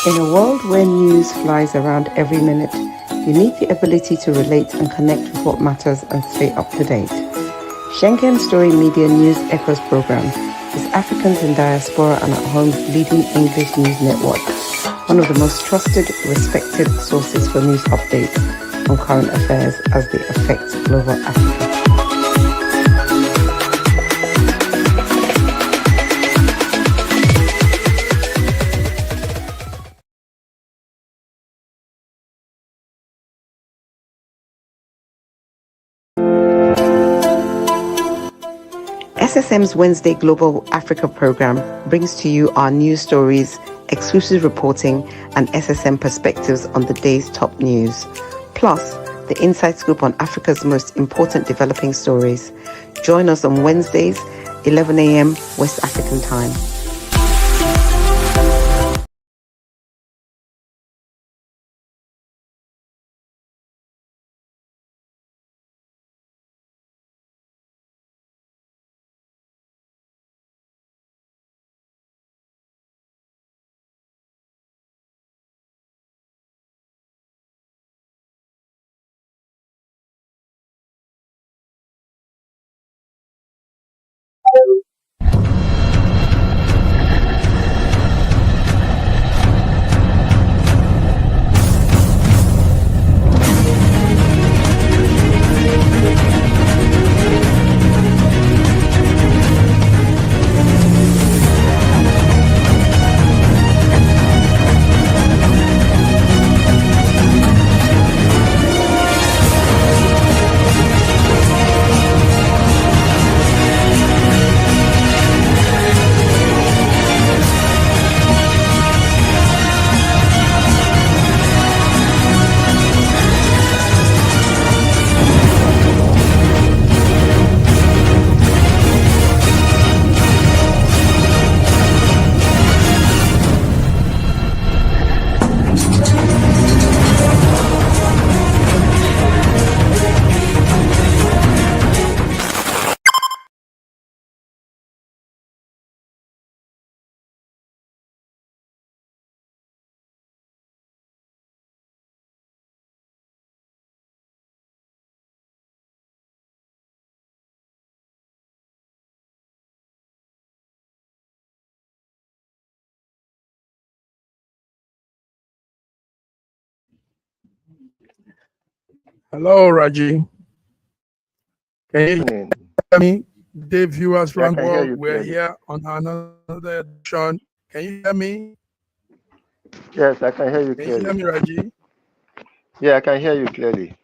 In a world where news flies around every minute, you need the ability to relate and connect with what matters and stay up to date. Schengen Story Media News Echoes program is Africans in Diaspora and at Home's leading English news network, one of the most trusted, respected sources for news updates on current affairs as they affect global Africa. SSM's Wednesday Global Africa program brings to you our news stories, exclusive reporting, and SSM perspectives on the day's top news. Plus, the inside scoop on Africa's most important developing stories. Join us on Wednesdays, 11 a.m. West African time. Hello, Raji. Can you hear me? Dear viewers around the world, we're here on another edition. Can you hear me? Yes, I can hear you Can clearly. you hear me, Raji? Yeah, I can hear you clearly.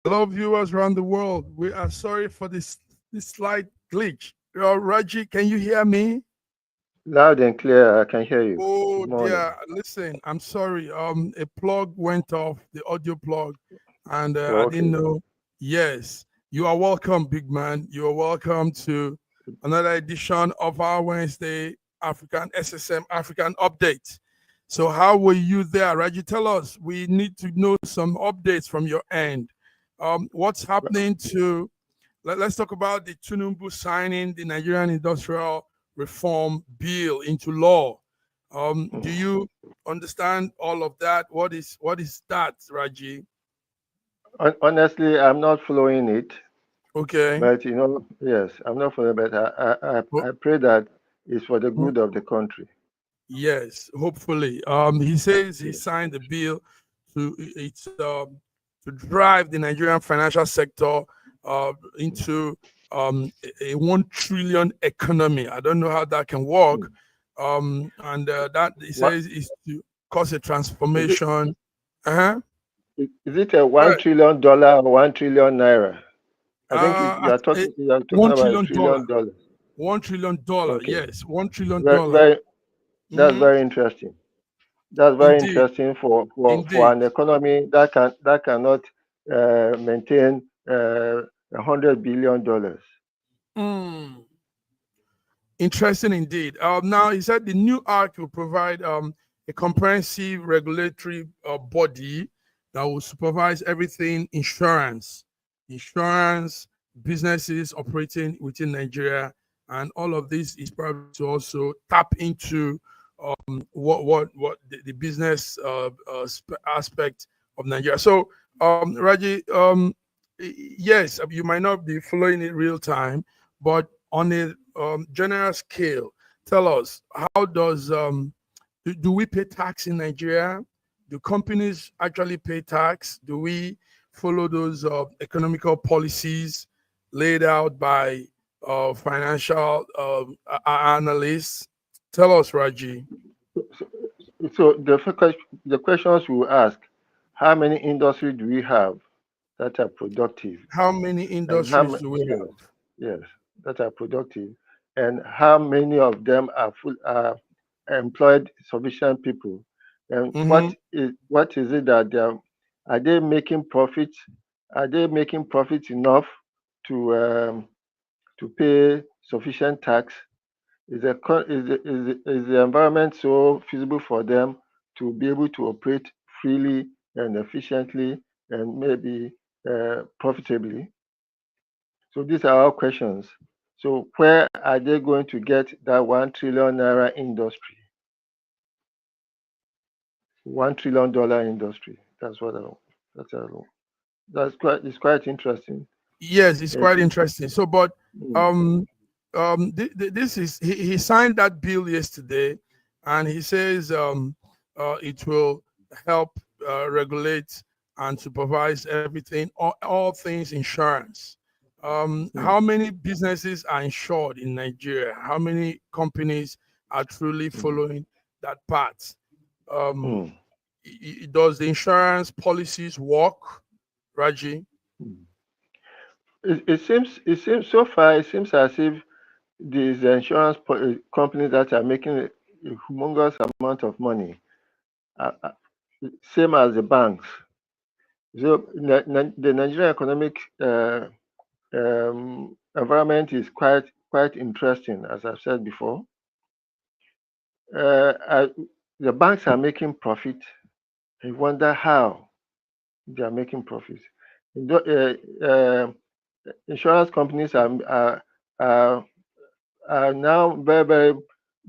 Hello, viewers around the world. We are sorry for this slight glitch. Raji, can you hear me? Loud and clear. I can hear you. Oh Good morning. dear, listen, I'm sorry. A plug went off, the audio plug, and I Okay. didn't know. Yes, you are welcome, big man. You are welcome to another edition of our Wednesday African SSM African update. So, how were you there, Raji? Tell us. We need to know some updates from your end. What's happening to? Let's talk about the Tinubu signing the Nigerian Industrial Reform Bill into law. Do you understand all of that? What is that, Raji? Honestly, I'm not following it, Okay. but yes, I'm not following. But I pray that it's for the good of the country. Yes, hopefully. He says he signed the bill to drive the Nigerian financial sector into a 1 trillion economy. I don't know how that can work. And that he says is to cause a transformation. Is it a $1 trillion or $1 trillion? I think you are talking about $1 trillion. $1 trillion. Okay. Yes, $1 trillion. That's very interesting. That's very interesting for an economy that cannot maintain $100 billion. Interesting indeed. Now he said the new act will provide a comprehensive regulatory body that will supervise everything insurance, businesses operating within Nigeria, and all of this is probably to also tap into what the business aspect of Nigeria. So, Raji, yes, you might not be following it real time, but on a general scale, tell us, how does do we pay tax in Nigeria? Do companies actually pay tax? Do we follow those economical policies laid out by financial analysts? Tell us, Raji. So the questions we will ask: how many industries do we have that are productive? How many industries do we have? Yes, that are productive, and how many of them are employed sufficient people, and what is it that are they making profits? Are they making profits enough to pay sufficient tax? Is the environment so feasible for them to be able to operate freely and efficiently and maybe profitably? So these are our questions. So where are they going to get that $1 trillion industry? $1 trillion industry. That's what it's quite interesting. Yes, it's quite interesting. So, but this is he signed that bill yesterday, and he says it will help regulate and supervise everything, all things insurance. How many businesses are insured in Nigeria? How many companies are truly following that path? Does the insurance policies work, Raji? It seems so far. It seems as if these insurance companies that are making a humongous amount of money, same as the banks. So the Nigerian economic environment is quite interesting, as I've said before. The banks are making profit. I wonder how they are making profits. Insurance companies are now very,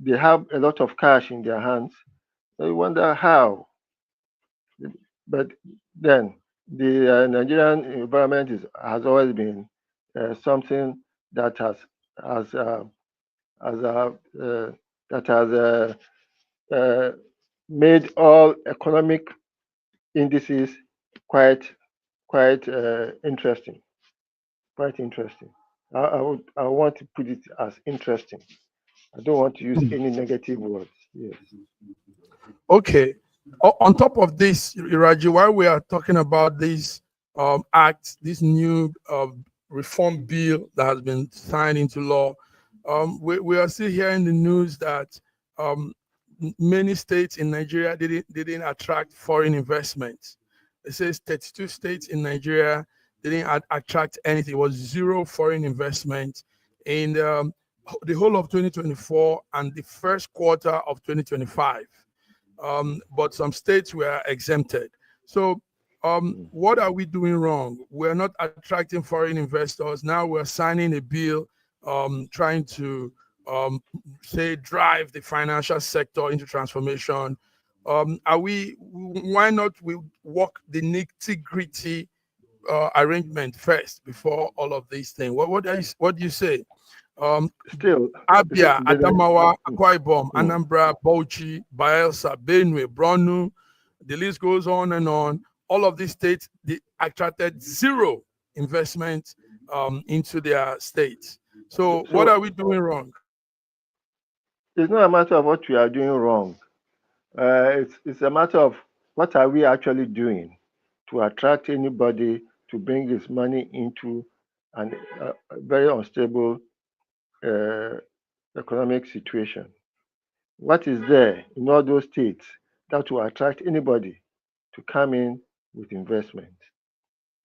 they have a lot of cash in their hands. I wonder how. But then the Nigerian environment has always been something that has made all economic indices quite interesting. Quite interesting. I want to put it as interesting. I don't want to use any negative words. Yes. Okay. On top of this, Iraji, while we are talking about these act, this new reform bill that has been signed into law, we are still hearing the news that many states in Nigeria didn't attract foreign investments. It says 32 states in Nigeria didn't attract anything. It was zero foreign investment in the whole of 2024 and the first quarter of 2025. But some states were exempted. So what are we doing wrong? We're not attracting foreign investors. Now we're signing a bill trying to say drive the financial sector into transformation. Why not we work the nitty-gritty arrangement first before all of these things? What do you say? Still, Abia, Adamawa, Akwa Ibom, Mm. Anambra, Bauchi, Bayelsa, Benue, Borno, the list goes on and on. All of these states, they attracted zero investment into their states. So what are we doing wrong? It's not a matter of what we are doing wrong. It's a matter of what are we actually doing to attract anybody to bring his money into a very unstable economic situation. What is there in all those states that will attract anybody to come in with investment?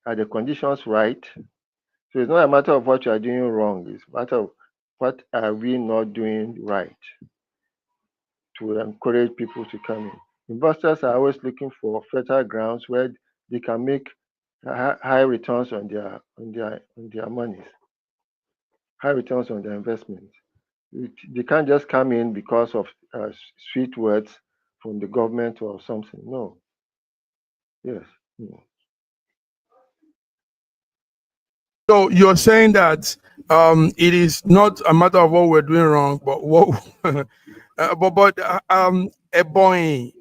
Are the conditions right? So it's not a matter of what you are doing wrong. It's a matter of what are we not doing right to encourage people to come in. Investors are always looking for fertile grounds where they can make high returns on their monies, high returns on their investments. They can't just come in because of sweet words from the government or something. No. Yes. No. So you're saying that it is not a matter of what we're doing wrong, but what, Ebonyi,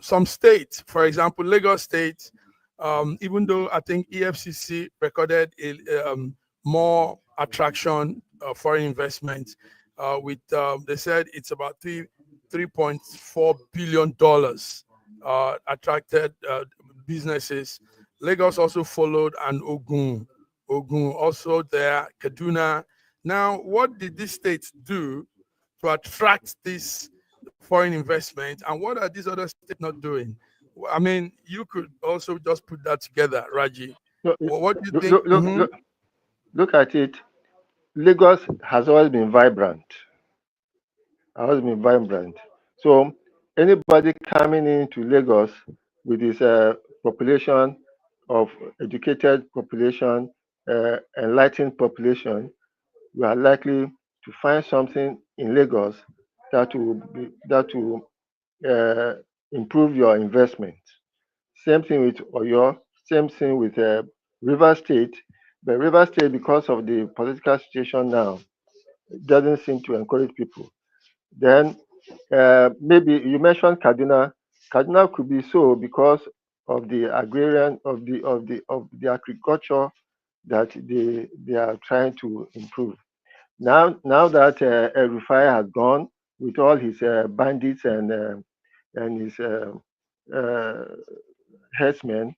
some states, for example, Lagos State, even though I think EFCC recorded more attraction foreign investment, with they said it's about $3.4 billion attracted businesses. Lagos also followed, and Ogun also there, Kaduna. Now, what did these states do to attract this foreign investment, and what are these other states not doing? I mean, you could also just put that together, Raji. What do you think? Look at it. Lagos has always been vibrant. So anybody coming into Lagos with this population of educated population, enlightened population, you are likely to find something in Lagos that will improve your investment. Same thing with Oyo, same thing with River State. But River State, because of the political situation now, doesn't seem to encourage people. Then maybe you mentioned Kaduna. Kaduna could be so because of the agrarian of the agriculture that they are trying to improve. Now that El-Rufai has gone with all his bandits and his herdsmen,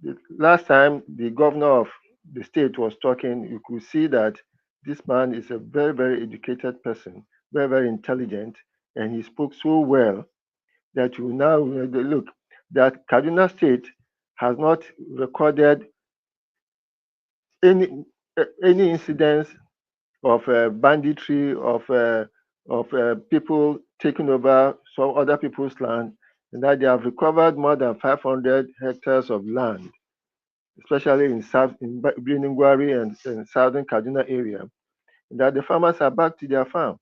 the last time the governor of the state was talking, you could see that this man is a very, very educated person, very, very intelligent, and he spoke so well that you now look that Kaduna State has not recorded any incidents of banditry, of people taking over some other people's land, and that they have recovered more than 500 hectares of land, especially in Biringwari and southern Kaduna area, and that the farmers are back to their farm.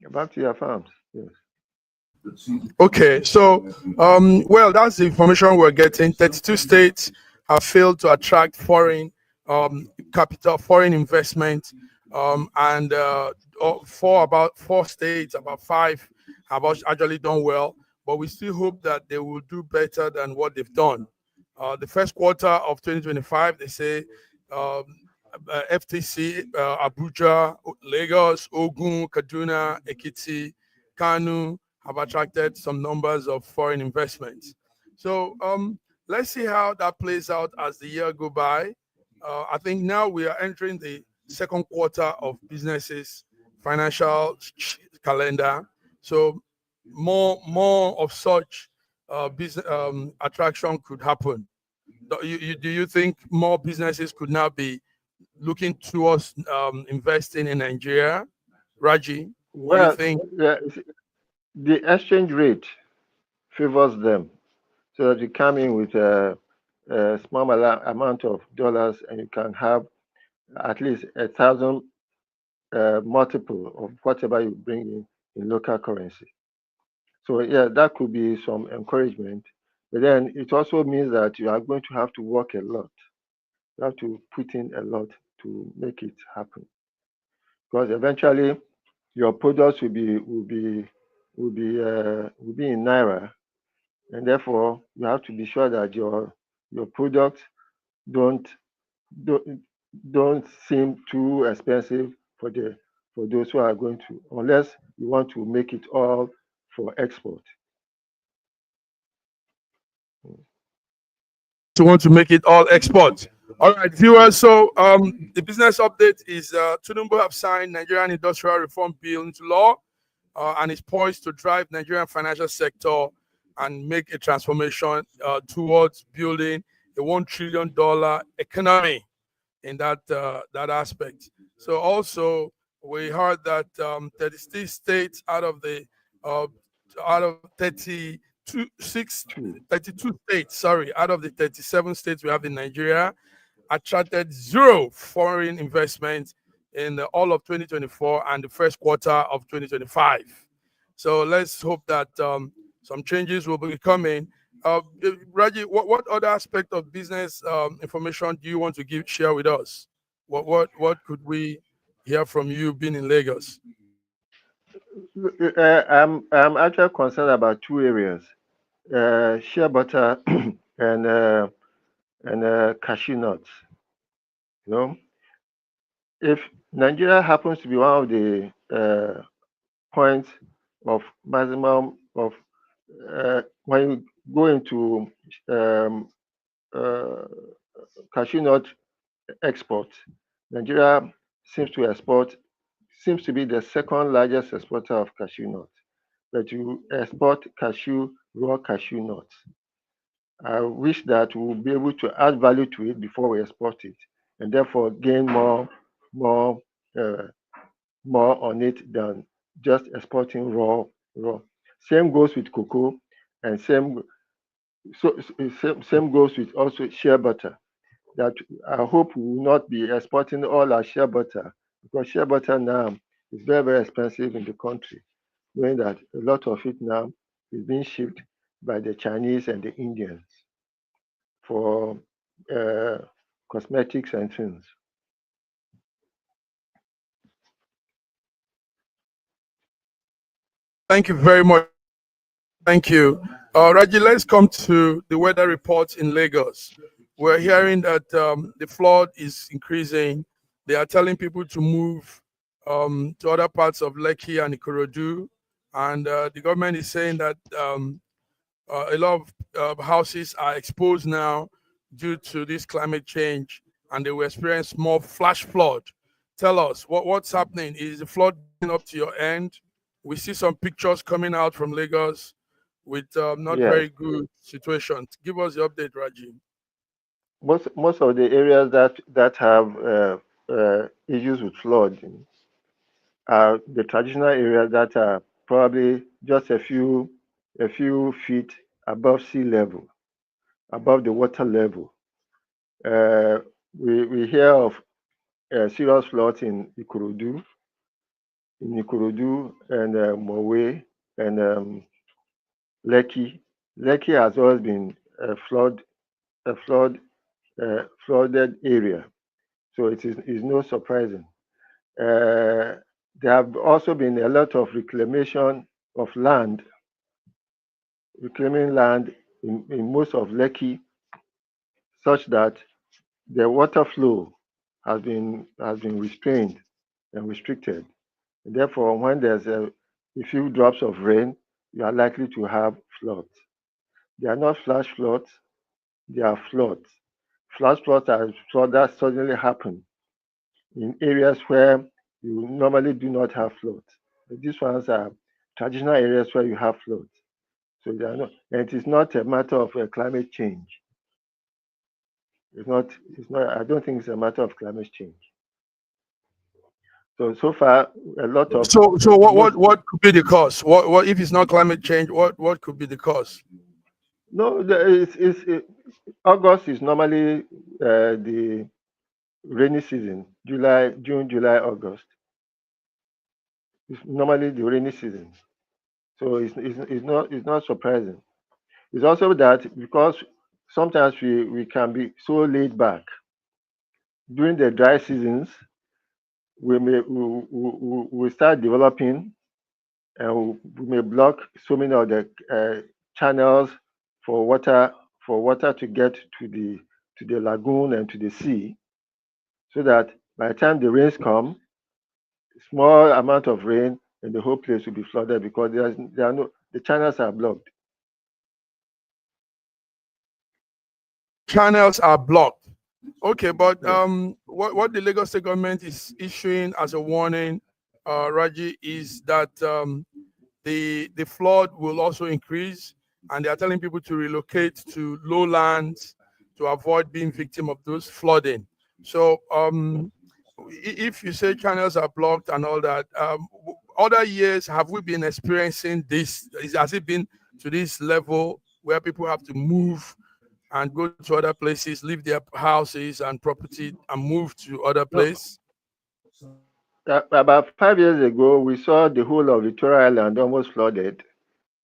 Back to their farms, yes. Okay, so well, that's the information we're getting. 32 states have failed to attract foreign capital, foreign investment, and about four states, about five have actually done well, but we still hope that they will do better than what they've done. The first quarter of 2025, they say FTC, Abuja, Lagos, Ogun, Kaduna, Ekiti, Kanu have attracted some numbers of foreign investments. So let's see how that plays out as the year go by. I think now we are entering the second quarter of businesses financial calendar. So more of such business attraction could happen. Do you think more businesses could now be looking towards investing in Nigeria? Raji, do you Well, think? the exchange rate favors them, so that you come in with a small amount of dollars and you can have at least 1,000 multiple of whatever you bring in local currency. So yeah, that could be some encouragement. But then it also means that you are going to have to work a lot. You have to put in a lot to make it happen. Because eventually your products will be in naira, and therefore you have to be sure that your products don't don't seem too expensive for those who are going to, unless you want to make it all for export. To want to make it all export. All right, viewers. So the business update is Tinubu have signed Nigerian Industrial Reform Bill into law and is poised to drive Nigerian financial sector and make a transformation towards building a $1 trillion economy in that aspect. So also we heard that 36 states out of 32 states, sorry, out of the 37 states we have in Nigeria, attracted zero foreign investment in all of 2024 and the first quarter of 2025. So let's hope that some changes will be coming. Raji, what other aspect of business information do you want to share with us? What could we hear from you being in Lagos? I'm actually concerned about two areas: shea butter and cashew nuts. You know, if Nigeria happens to be one of the points of maximum of when you go into cashew nut export, Nigeria seems to be the second largest exporter of cashew nuts. But you export raw cashew nuts. I wish that we will be able to add value to it before we export it, and therefore gain more on it than just exporting raw. Same goes with cocoa, and same goes with also shea butter. That I hope we will not be exporting all our shea butter, because shea butter now is very, very expensive in the country, knowing that a lot of it now is being shipped by the Chinese and the Indians for cosmetics and things. Thank you very much. Thank you. Raji, let's come to the weather reports in Lagos. We're hearing that the flood is increasing. They are telling people to move to other parts of Lekki and Ikorodu. And the government is saying that a lot of houses are exposed now due to this climate change, and they will experience more flash flood. Tell us, what's happening? Is the flood getting up to your end? We see some pictures coming out from Lagos with not very good situation. Give us the update, Raji. Most of the areas that have issues with flooding are the traditional areas that are probably just a few feet above sea level, above the water level. We hear of serious floods in Ikorodu and Mowe and Lekki. Lekki has always been a flooded area, so it is no surprising. There have also been a lot of reclamation of land, reclaiming land in most of Lekki, such that the water flow has been restrained and restricted. And therefore, when there's a few drops of rain, you are likely to have floods. They are not flash floods, they are floods. Flash floods are floods that suddenly happen in areas where you normally do not have floods. But these ones are traditional areas where you have floods. So they are not, and it is not a matter of climate change. It's not, I don't think it's a matter of climate change. So far, a lot of. So what could be the cause? What if it's not climate change? What could be the cause? No, August is normally the rainy season. June, July, August. It's normally the rainy season. So it's not surprising. It's also that because sometimes we can be so laid back during the dry seasons, we start developing, and we may block so many of the channels for water to get to the lagoon and to the sea, so that by the time the rains come, small amount of rain and the whole place will be flooded because the channels are blocked. Channels are blocked. Okay, but what the Lagos State government is issuing as a warning, Raji, is that the flood will also increase, and they are telling people to relocate to lowlands to avoid being victim of those flooding. So if you say channels are blocked and all that, other years, have we been experiencing this? Has it been to this level where people have to move and go to other places, leave their houses and property and move to other places? About 5 years ago, we saw the whole of Victoria Island almost flooded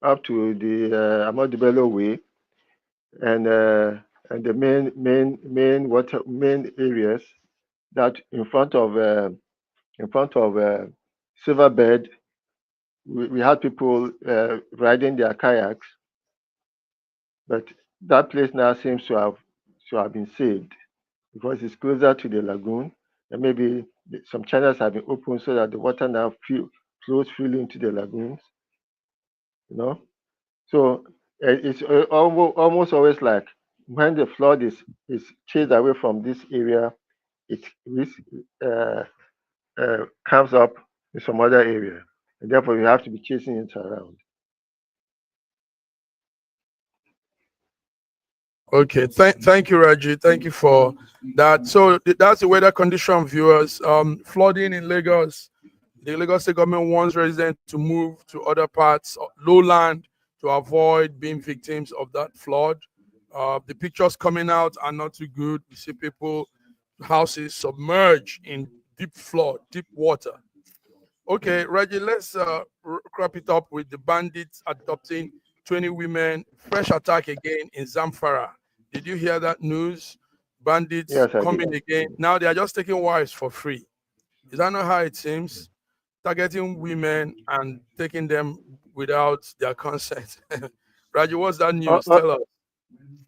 up to the Ahmadu Bello Way, and the main areas that in front of Silverbed, we had people riding their kayaks, but that place now seems to have been saved because it's closer to the lagoon, and maybe some channels have been opened so that the water now flows freely into the lagoons. So it's almost always like when the flood is chased away from this area, it comes up in some other area, and therefore you have to be chasing it around. Okay, thank you, Raji. Thank you for that. So that's the weather condition, viewers. Flooding in Lagos. The Lagos State government wants residents to move to other parts, lowland, to avoid being victims of that flood. The pictures coming out are not too good. We see people, houses submerged in deep flood, deep water. Okay, Raji, let's wrap it up with the bandits adopting 20 women. Fresh attack again in Zamfara. Did you hear that news? Bandits coming again. Now they are just taking wives for free. Is that not how it seems? Targeting women and taking them without their consent. Raji, what's that news? Tell us.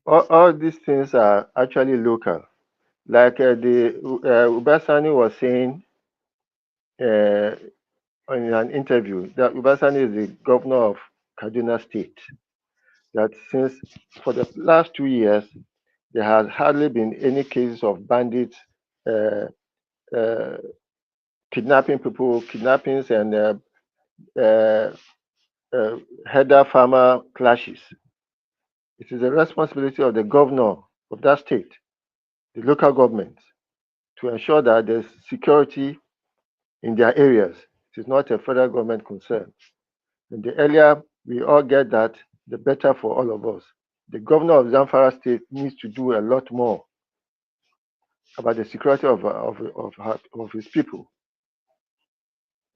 All these things are actually local. Like the Ubasani was saying in an interview, that Ubasani is the governor of Kaduna State. That since for the last 2 years, there has hardly been any cases of bandits kidnapping people, kidnappings, and header farmer clashes. It is the responsibility of the governor of that state, the local government, to ensure that there's security in their areas. It is not a federal government concern. And the earlier we all get that, the better for all of us. The governor of Zamfara State needs to do a lot more about the security of his people.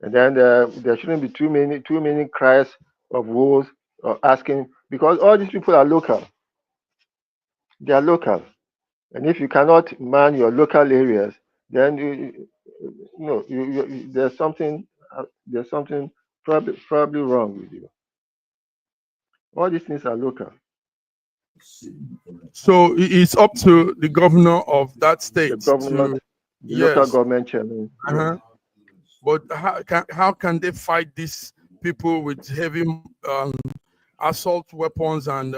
And then there shouldn't be too many cries of woes or asking, because all these people are local. They are local, and if you cannot man your local areas, then there's something probably wrong with you. All these things are local. So it's up to the governor of that state, the local government chairman. But how can they fight these people with heavy assault weapons and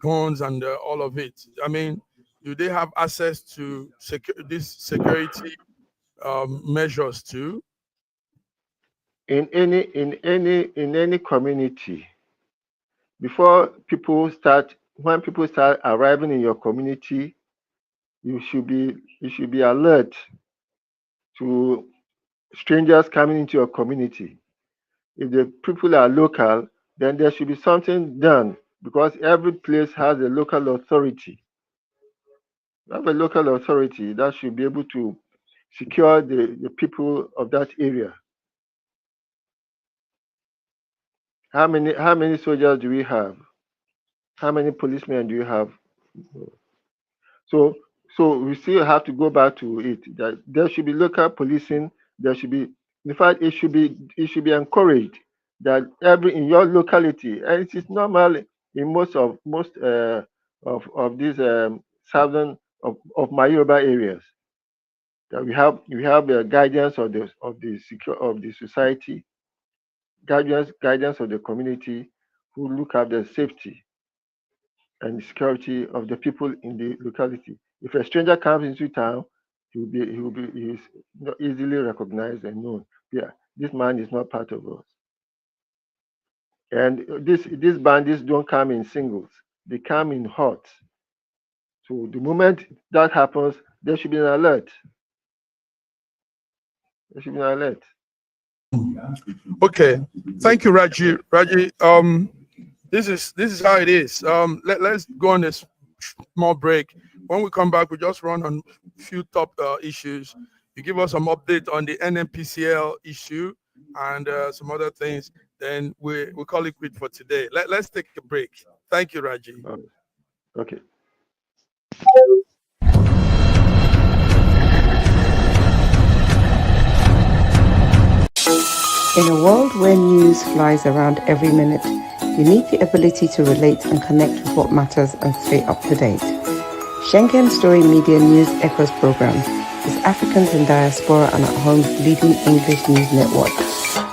guns and all of it. I mean, do they have access to these security measures too? In any community, when people start arriving in your community, you should be alert to strangers coming into your community. If the people are local, then there should be something done, because every place has a local authority. You have a local authority that should be able to secure the people of that area. How many soldiers do we have? How many policemen do you have? So we still have to go back to it, that there should be local policing. There should be, in fact, it should be encouraged that in your locality, and it is normal in most of these southern of my Yoruba areas, that we have the guidance of the society, guidance of the community, who look after the safety and the security of the people in the locality. If a stranger comes into town, he is not easily recognized and known. Yeah, this man is not part of us. And these bandits don't come in singles; they come in hordes. So the moment that happens, there should be an alert. There should be an alert. Okay, thank you, Raji. Raji, this is how it is. Let's go on a small break. When we come back, we just run on a few top issues. You give us some update on the NMPCL issue and some other things. Then we call it quit for today. Let's take a break. Thank you, Raji. Okay. In a world where news flies around every minute, you need the ability to relate and connect with what matters and stay up to date. Schengen Story Media News Echoes program is Africans in Diaspora and at Home's leading English news network,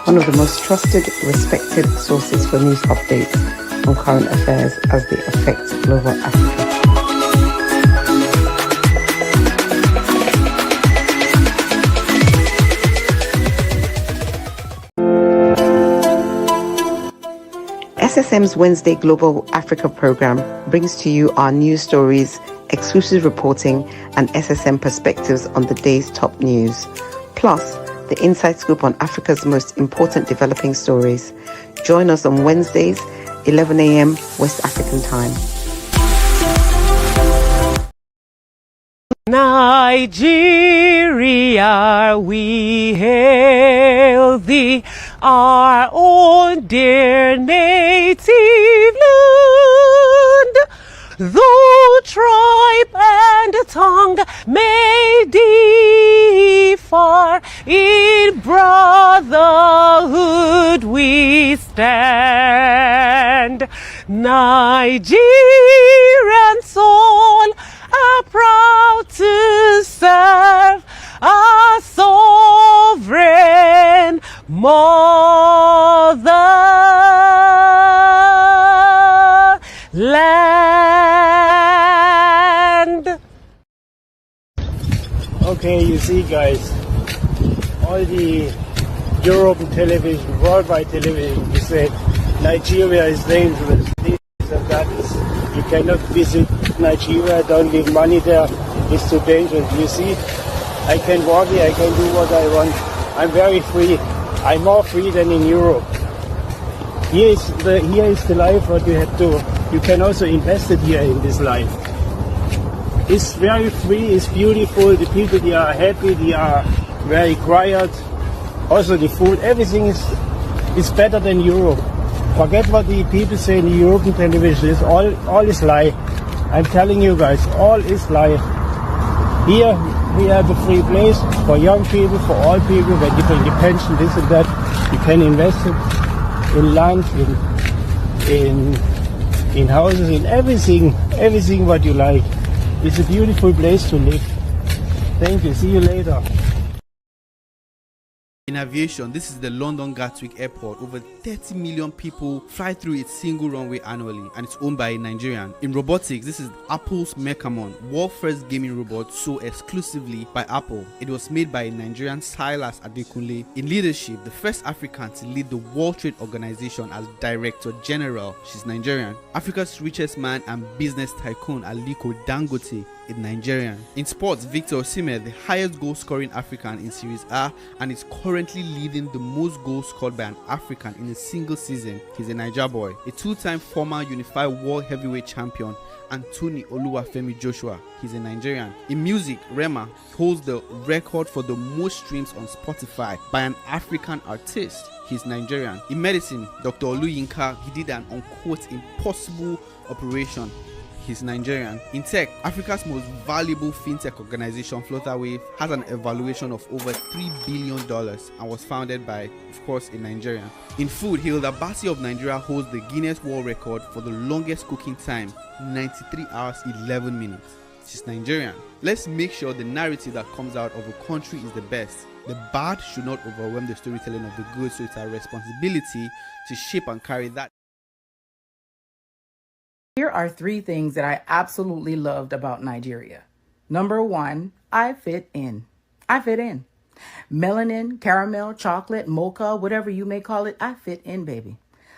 one of the most trusted, respected sources for news updates on current affairs as they affect global Africa. SSM's Wednesday Global Africa program brings to you our news stories, exclusive reporting, and SSM perspectives on the day's top news. Plus, the inside scoop on Africa's most important developing stories. Join us on Wednesdays, 11 a.m. West African time. Nigeria, we hail thee, our own dear native land. Though tribe and tongue may differ, in brotherhood we stand. Nigerian soul are proud to serve our sovereign motherland. Okay, you see, guys, all the European television, worldwide television, we say Nigeria is dangerous. This and that is, you cannot visit Nigeria, don't give money there, it's too dangerous. You see, I can walk here, I can do what I want. I'm very free. I'm more free than in Europe. Here is the life what you have to. You can also invest it here in this life. It's very free, it's beautiful, the people, they are happy, they are very quiet. Also the food, everything is better than Europe. Forget what the people say in the European television, it's all is lie. I'm telling you guys, all is lie. Here we have a free place for young people, for all people, when you take your pension, this and that, you can invest it in land, in houses, in everything what you like. It's a beautiful place to live. Thank you. See you later. In aviation, this is the London Gatwick Airport. Over 30 million people fly through its single runway annually, and it's owned by a Nigerian. In robotics, this is Apple's Mechamon, world first gaming robot sold exclusively by Apple. It was made by a Nigerian, Silas Adekunle. In leadership, the first African to lead the World Trade Organization as Director General. She's Nigerian. Africa's richest man and business tycoon, Aliko Dangote, is Nigerian. In sports, Victor Osimhen, the highest goal scoring African in Series A, and is currently leading the most goals scored by an African in a single season. He's a Niger boy. A two-time former unified world heavyweight champion, Anthony Oluwafemi Joshua. He's a Nigerian. In music, Rema holds the record for the most streams on Spotify by an African artist. He's Nigerian. In medicine, Dr. Oluyinka, he did an unquote impossible operation. He's Nigerian. In tech, Africa's most valuable fintech organization, Flutterwave, has an evaluation of over $3 billion and was founded by, of course, a Nigerian. In food, Hilda Basi of Nigeria holds the Guinness World Record for the longest cooking time, 93 hours 11 minutes. She's Nigerian. Let's make sure the narrative that comes out of a country is the best. The bad should not overwhelm the storytelling of the good, so it's our responsibility to shape and carry that. Here are 3 things that I absolutely loved about Nigeria. Number 1, I fit in. I fit in. Melanin, caramel, chocolate, mocha, whatever you may call it, I fit in, baby.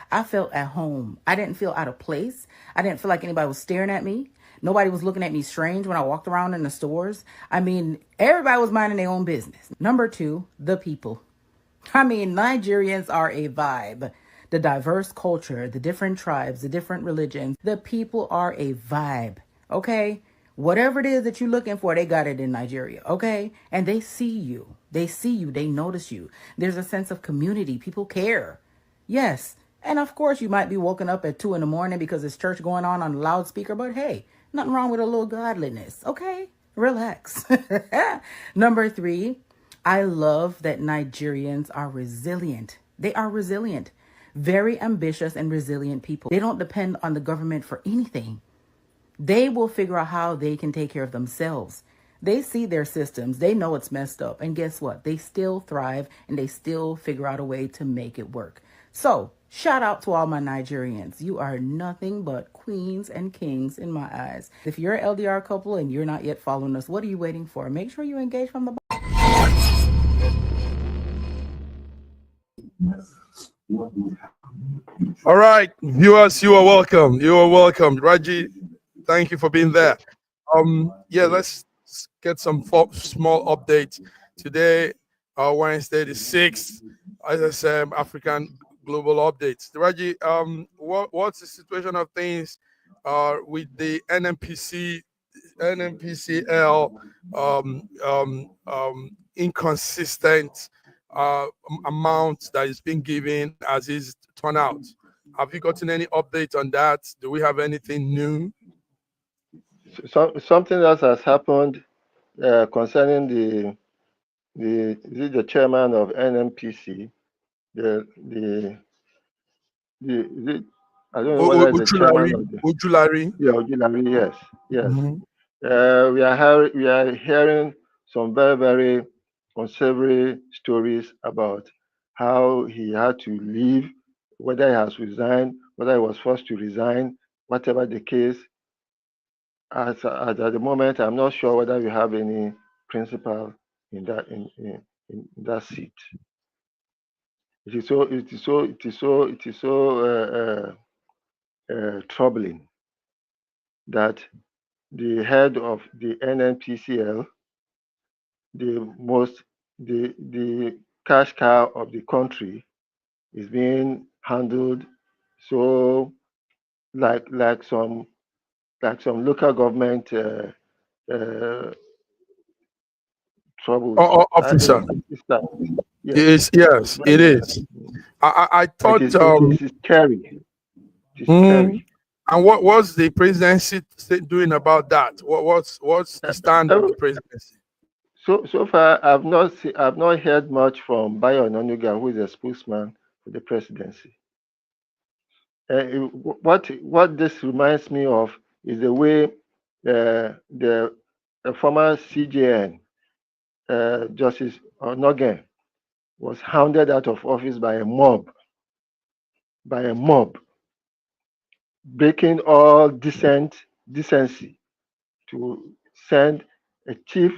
I felt at home. I didn't feel out of place. I didn't feel like anybody was staring at me. Nobody was looking at me strange when I walked around in the stores. I mean, everybody was minding their own business. Number 2, the people. I mean, Nigerians are a vibe. The diverse culture, the different tribes, the different religions, the people are a vibe, okay? Whatever it is that you're looking for, they got it in Nigeria, okay? And they see you. They see you. They notice you. There's a sense of community. People care. Yes. And of course, you might be woken up at 2 a.m. because there's church going on the loudspeaker, but hey, nothing wrong with a little godliness, okay? Relax. Number 3, I love that Nigerians are resilient. They are resilient. Very ambitious and resilient people. They don't depend on the government for anything. They will figure out how they can take care of themselves. They see their systems. They know it's messed up. And guess what? They still thrive and they still figure out a way to make it work. So shout out to all my Nigerians. You are nothing but queens and kings in my eyes. If you're an LDR couple and you're not yet following us, what are you waiting for? Make sure you engage from the All right, viewers, you are welcome. You are welcome. Raji, thank you for being there. Yeah, let's get some small updates today, Wednesday the 6th, SSM African Global Updates. Raji, what's the situation of things with the NNPCL inconsistent amount that is being given as is turnout? Have you gotten any update on that? Do we have anything new? So, something else has happened concerning the chairman of NNPC. I don't know whether it's the chairman of the Ojulari. Yeah, Ojulari, yes, yes. Mm-hmm. We are hearing some very, very unsavory stories about how he had to leave, whether he has resigned, whether he was forced to resign, whatever the case. At the moment, I'm not sure whether we have any principal in that seat. It is so troubling that the head of the NNPCL, the cash cow of the country, is being handled so like some local government troubles. Officer. Yes, it is. I thought it is scary. It is scary. And what was the presidency doing about that? What's the stand of the presidency? So far, I've not heard much from Bayo Onanuga, who is a spokesman for the presidency. What this reminds me of is the way the former CJN, Justice Onogen, was hounded out of office by a mob, breaking all decency to send a Chief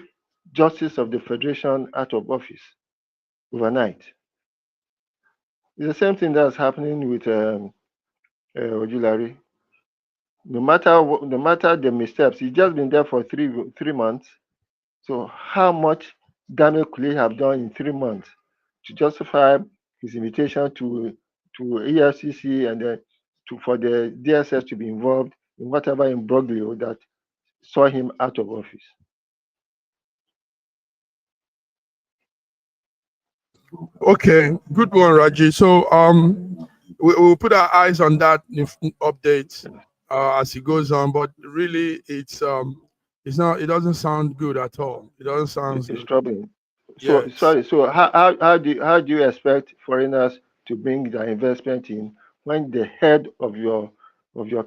Justice of the Federation out of office overnight. It's the same thing that's happening with Ojulari. No matter the missteps, he's just been there for three months. So how much damage could he have done in 3 months to justify his invitation to EFCC and then for the DSS to be involved in whatever imbroglio that saw him out of office? Okay, good one, Raji. So we'll put our eyes on that update as it goes on. But really, it's not. It doesn't sound good at all. It doesn't sound. It's troubling. So Yes. sorry. So how do you expect foreigners to bring their investment in when the head of your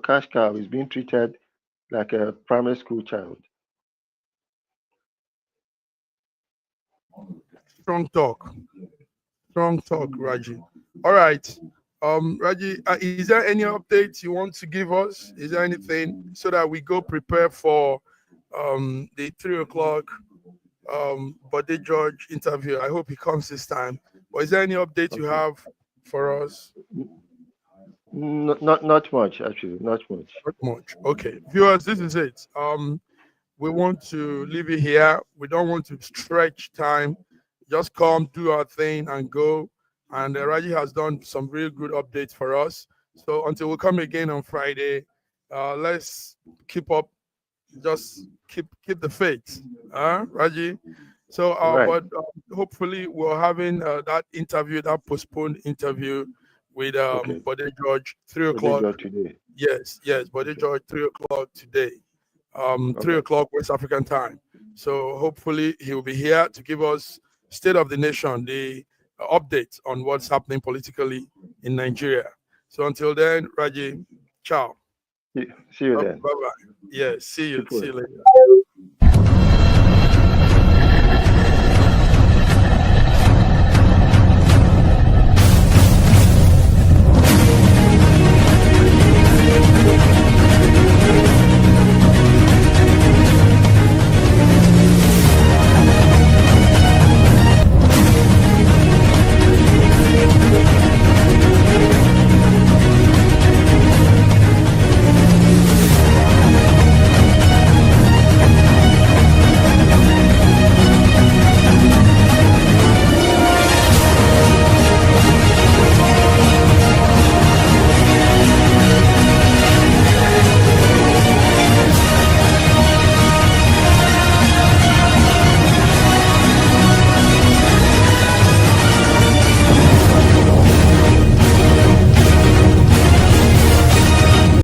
cash cow is being treated like a primary school child? Strong talk, Raji. All right. Raji, is there any updates you want to give us? Is there anything so that we go prepare for the 3 o'clock Bode George interview? I hope he comes this time. But is there any update you have for us? Not much, actually. Not much. Not much. Okay, viewers, this is it. We want to leave it here. We don't want to stretch time. Just come, do our thing, and go. And Raji has done some real good updates for us. So until we come again on Friday, let's keep up. Just keep the faith, Raji. So, Right. but hopefully we're having that interview, that postponed interview with Okay. Bode George, 3 Bode o'clock. George today. Yes, Bode George, 3 o'clock today. 3 o'clock West African time. So hopefully he will be here to give us State of the Nation, the update on what's happening politically in Nigeria. So until then, Raji, ciao. See you then. Bye-bye. Yeah, see you later.